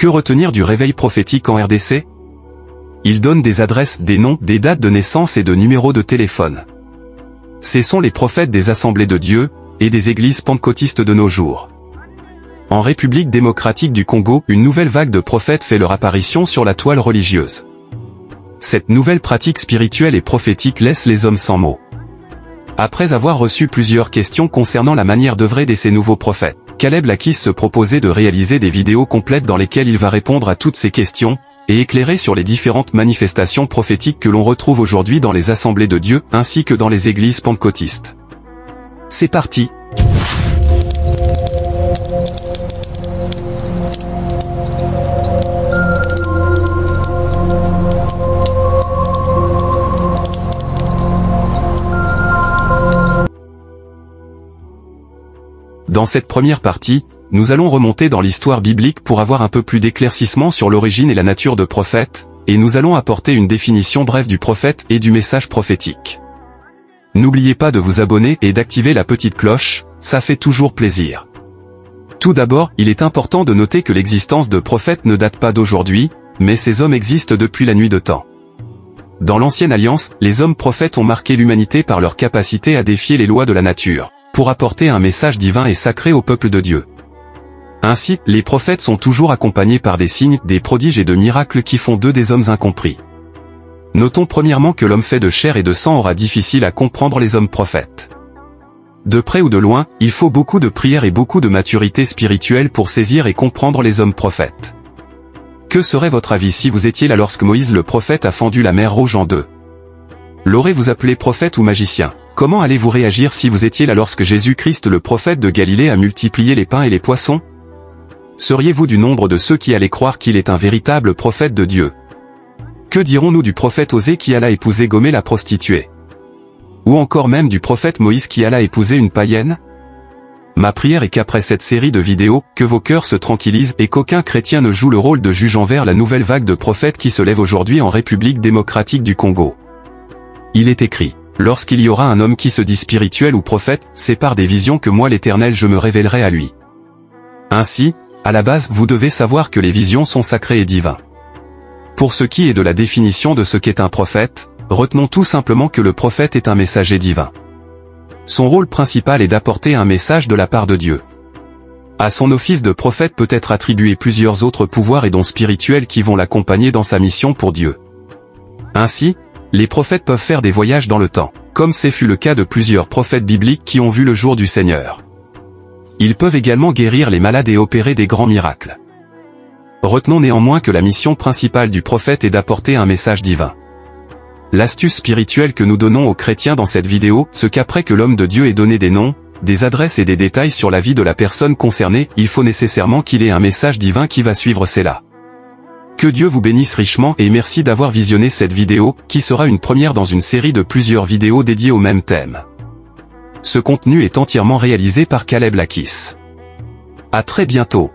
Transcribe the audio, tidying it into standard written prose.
Que retenir du réveil prophétique en RDC? Il donne des adresses, des noms, des dates de naissance et de numéros de téléphone. Ce sont les prophètes des assemblées de Dieu, et des églises pentecôtistes de nos jours. En République démocratique du Congo, une nouvelle vague de prophètes fait leur apparition sur la toile religieuse. Cette nouvelle pratique spirituelle et prophétique laisse les hommes sans mots. Après avoir reçu plusieurs questions concernant la manière d'œuvrer de ces nouveaux prophètes, Caleb Lakis se proposait de réaliser des vidéos complètes dans lesquelles il va répondre à toutes ces questions, et éclairer sur les différentes manifestations prophétiques que l'on retrouve aujourd'hui dans les assemblées de Dieu, ainsi que dans les églises pentecôtistes. C'est parti! Dans cette première partie, nous allons remonter dans l'histoire biblique pour avoir un peu plus d'éclaircissement sur l'origine et la nature de prophète, et nous allons apporter une définition brève du prophète et du message prophétique. N'oubliez pas de vous abonner et d'activer la petite cloche, ça fait toujours plaisir. Tout d'abord, il est important de noter que l'existence de prophètes ne date pas d'aujourd'hui, mais ces hommes existent depuis la nuit de temps. Dans l'Ancienne Alliance, les hommes prophètes ont marqué l'humanité par leur capacité à défier les lois de la nature, pour apporter un message divin et sacré au peuple de Dieu. Ainsi, les prophètes sont toujours accompagnés par des signes, des prodiges et de miracles qui font d'eux des hommes incompris. Notons premièrement que l'homme fait de chair et de sang aura difficile à comprendre les hommes prophètes. De près ou de loin, il faut beaucoup de prière et beaucoup de maturité spirituelle pour saisir et comprendre les hommes prophètes. Que serait votre avis si vous étiez là lorsque Moïse le prophète a fendu la mer Rouge en deux? L'aurez-vous appelé prophète ou magicien? Comment allez-vous réagir si vous étiez là lorsque Jésus-Christ le prophète de Galilée a multiplié les pains et les poissons? Seriez-vous du nombre de ceux qui allaient croire qu'il est un véritable prophète de Dieu? Que dirons-nous du prophète Osée qui alla épouser Gomé la prostituée? Ou encore même du prophète Moïse qui alla épouser une païenne? Ma prière est qu'après cette série de vidéos, que vos cœurs se tranquillisent et qu'aucun chrétien ne joue le rôle de juge envers la nouvelle vague de prophètes qui se lève aujourd'hui en République démocratique du Congo. Il est écrit: lorsqu'il y aura un homme qui se dit spirituel ou prophète, c'est par des visions que moi l'Éternel je me révélerai à lui. Ainsi, à la base vous devez savoir que les visions sont sacrées et divines. Pour ce qui est de la définition de ce qu'est un prophète, retenons tout simplement que le prophète est un messager divin. Son rôle principal est d'apporter un message de la part de Dieu. À son office de prophète peut être attribué plusieurs autres pouvoirs et dons spirituels qui vont l'accompagner dans sa mission pour Dieu. Ainsi, les prophètes peuvent faire des voyages dans le temps, comme c'est fut le cas de plusieurs prophètes bibliques qui ont vu le jour du Seigneur. Ils peuvent également guérir les malades et opérer des grands miracles. Retenons néanmoins que la mission principale du prophète est d'apporter un message divin. L'astuce spirituelle que nous donnons aux chrétiens dans cette vidéo, c'est qu'après que l'homme de Dieu ait donné des noms, des adresses et des détails sur la vie de la personne concernée, il faut nécessairement qu'il ait un message divin qui va suivre cela. Que Dieu vous bénisse richement et merci d'avoir visionné cette vidéo, qui sera une première dans une série de plusieurs vidéos dédiées au même thème. Ce contenu est entièrement réalisé par Caleb Lakis. À très bientôt.